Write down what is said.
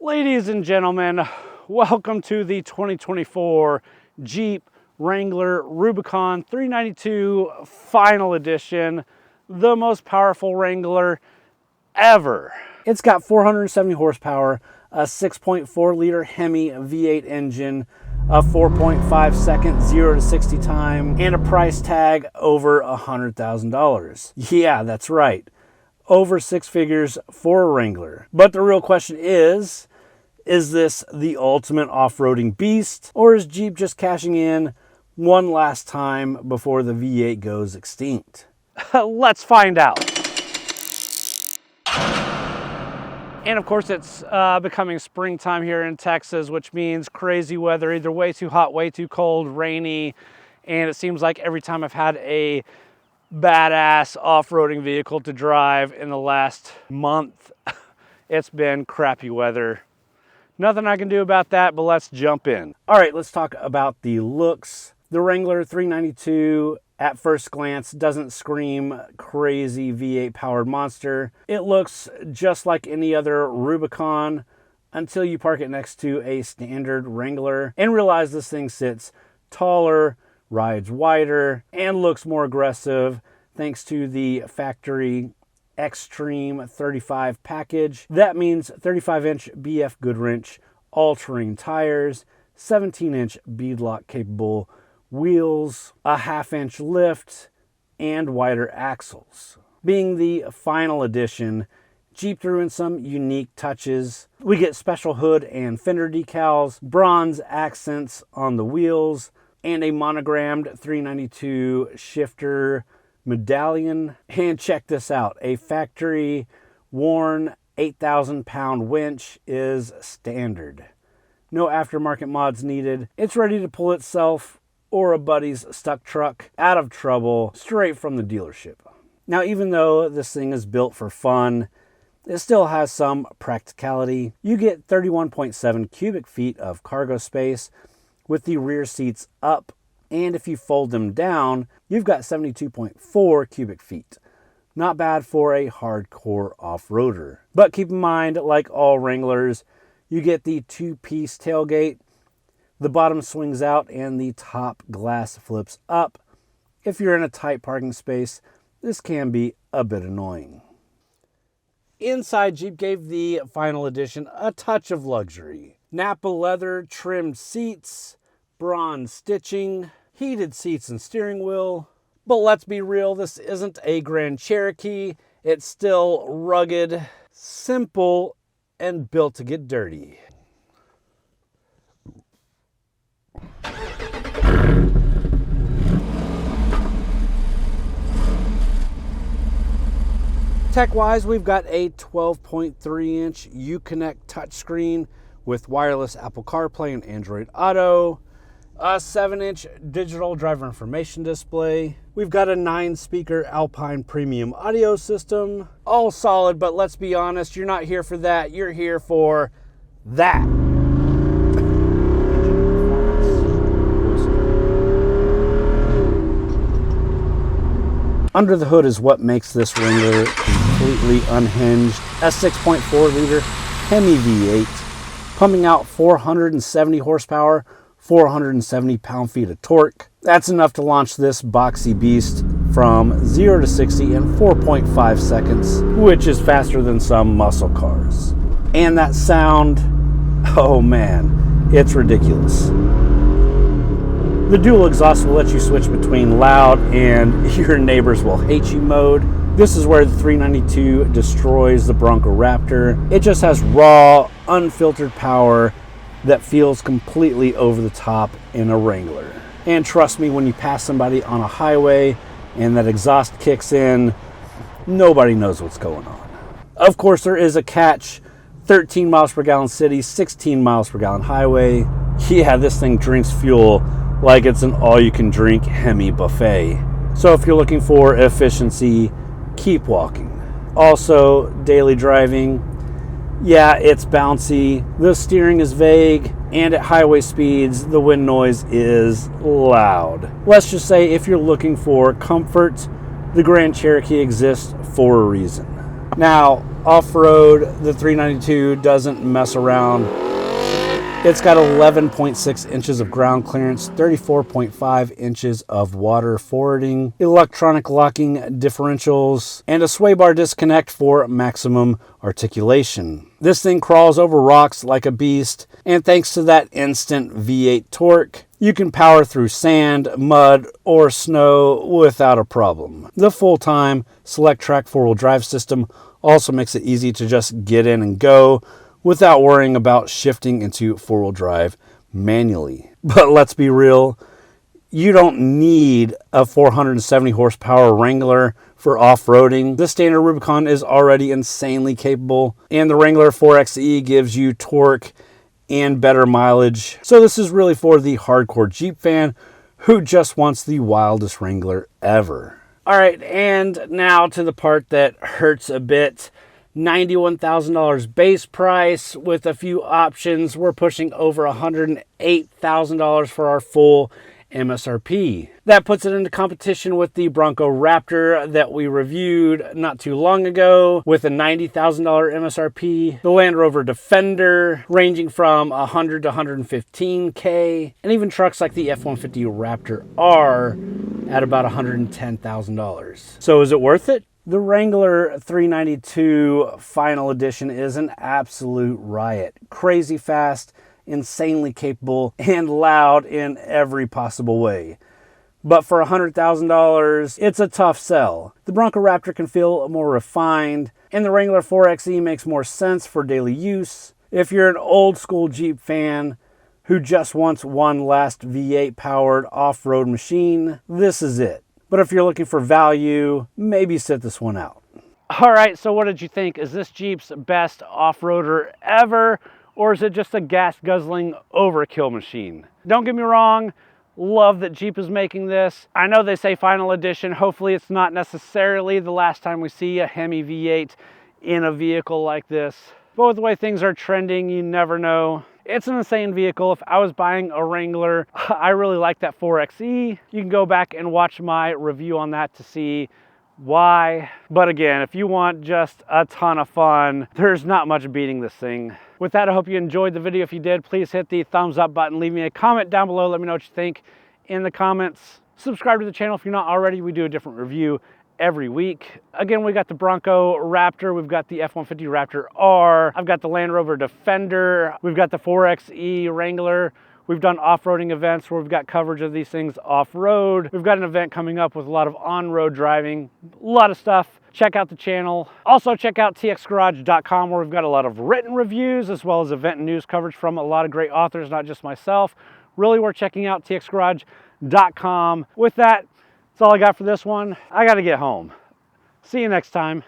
Ladies and gentlemen, welcome to the 2024 Jeep Wrangler Rubicon 392 Final Edition, the most powerful Wrangler ever. It's got 470 horsepower, a 6.4-liter HEMI V8 engine, a 4.5 second 0 to 60 time, and a price tag over $100,000. Yeah, that's right. Over six figures for a Wrangler. But the real question is this the ultimate off-roading beast, or is Jeep just cashing in one last time before the V8 goes extinct? Let's find out. And of course, it's becoming springtime here in Texas, which means crazy weather, either way too hot, way too cold, rainy. And it seems like every time I've had a badass off-roading vehicle to drive in the last month, it's been crappy weather. Nothing I can do about that, but let's jump in. All right, let's talk about the looks. The Wrangler 392 at first glance doesn't scream crazy V8 powered monster. It looks just like any other Rubicon until you park it next to a standard Wrangler and realize this thing sits taller, rides wider, and looks more aggressive thanks to the factory Extreme 35 package. That means 35-inch BF Goodwrench all-terrain tires, 17-inch beadlock capable wheels, a half-inch lift, and wider axles. Being the final edition, Jeep threw in some unique touches. We get special hood and fender decals, bronze accents on the wheels, and a monogrammed 392 shifter medallion. And check this out, a factory worn 8,000-pound winch is standard. No aftermarket mods needed. It's ready to pull itself or a buddy's stuck truck out of trouble straight from the dealership. Now, even though this thing is built for fun, it still has some practicality. You get 31.7 cubic feet of cargo space with the rear seats up, and if you fold them down, you've got 72.4 cubic feet. Not bad for a hardcore off-roader. But keep in mind, like all Wranglers, you get the two-piece tailgate. The bottom swings out and the top glass flips up. If you're in a tight parking space, this can be a bit annoying. Inside, Jeep gave the final edition a touch of luxury. Napa leather trimmed seats, bronze stitching, heated seats and steering wheel. But let's be real, this isn't a Grand Cherokee. It's still rugged, simple, and built to get dirty. Tech-wise, we've got a 12.3-inch Uconnect touchscreen with wireless Apple CarPlay and Android Auto, a 7-inch digital driver information display. We've got a 9-speaker Alpine premium audio system. All solid, but let's be honest, you're not here for that. You're here for that. Under the hood is what makes this Wrangler completely unhinged. A 6.4-liter HEMI V8, pumping out 470 horsepower, 470 pound-feet of torque. That's enough to launch this boxy beast from 0 to 60 in 4.5 seconds, which is faster than some muscle cars. And that sound, oh man, it's ridiculous. The dual exhaust will let you switch between loud and your neighbors will hate you mode. This is where the 392 destroys the Bronco Raptor. It just has raw, unfiltered power that feels completely over the top in a Wrangler. And trust me, when you pass somebody on a highway and that exhaust kicks in, nobody knows what's going on. Of course, there is a catch. 13 miles per gallon city, 16 miles per gallon highway. Yeah, this thing drinks fuel like it's an all-you-can-drink HEMI buffet. So if you're looking for efficiency, keep walking. Also, daily driving, yeah, it's bouncy, the steering is vague, and at highway speeds, the wind noise is loud. Let's just say if you're looking for comfort, the Grand Cherokee exists for a reason. Now, Off-road, the 392 doesn't mess around. It's got 11.6 inches of ground clearance, 34.5 inches of water fording, electronic locking differentials, and a sway bar disconnect for maximum articulation. This thing crawls over rocks like a beast, and thanks to that instant V8 torque, you can power through sand, mud, or snow without a problem. The full-time Select Track four-wheel drive system also makes it easy to just get in and go without worrying about shifting into four-wheel drive manually. But let's be real, you don't need a 470 horsepower Wrangler for off-roading. The standard Rubicon is already insanely capable, and the Wrangler 4xe gives you torque and better mileage. So this is really for the hardcore Jeep fan who just wants the wildest Wrangler ever. All right, and now to the part that hurts a bit. $91,000 base price with a few options. We're pushing over $108,000 for our full MSRP. That puts it into competition with the Bronco Raptor that we reviewed not too long ago with a $90,000 MSRP, the Land Rover Defender ranging from $100 to $115K, and even trucks like the F-150 Raptor R at about $110,000. So is it worth it? The Wrangler 392 Final Edition is an absolute riot. Crazy fast, insanely capable, and loud in every possible way. But for $100,000, it's a tough sell. The Bronco Raptor can feel more refined, and the Wrangler 4xe makes more sense for daily use. If you're an old school Jeep fan who just wants one last V8 powered off-road machine, this is it. But if you're looking for value, maybe sit this one out. All right, so what did you think? Is this Jeep's best off-roader ever, or is it just a gas-guzzling overkill machine? Don't get me wrong, love that Jeep is making this. I know they say final edition. Hopefully it's not necessarily the last time we see a HEMI V8 in a vehicle like this. But with the way things are trending, you never know. It's an insane vehicle. If I was buying a Wrangler, I really like that 4xe. You can go back and watch my review on that to see why. But again, if you want just a ton of fun, there's not much beating this thing. With that, I hope you enjoyed the video. If you did, please hit the thumbs up button. Leave me a comment down below. Let me know what you think in the comments. Subscribe to the channel if you're not already. We do a different review every week. Again, we got the Bronco Raptor, we've got the F-150 Raptor R, I've got the Land Rover Defender, we've got the 4xe Wrangler. We've done off-roading events where we've got coverage of these things off-road. We've got an event coming up with a lot of on-road driving, a lot of stuff. Check out the channel. Also check out TXGARAGE.com where we've got a lot of written reviews as well as event and news coverage from a lot of great authors, not just myself. Really worth checking out, TXGARAGE.com. With that, that's all I got for this one. I got to get home. See you next time.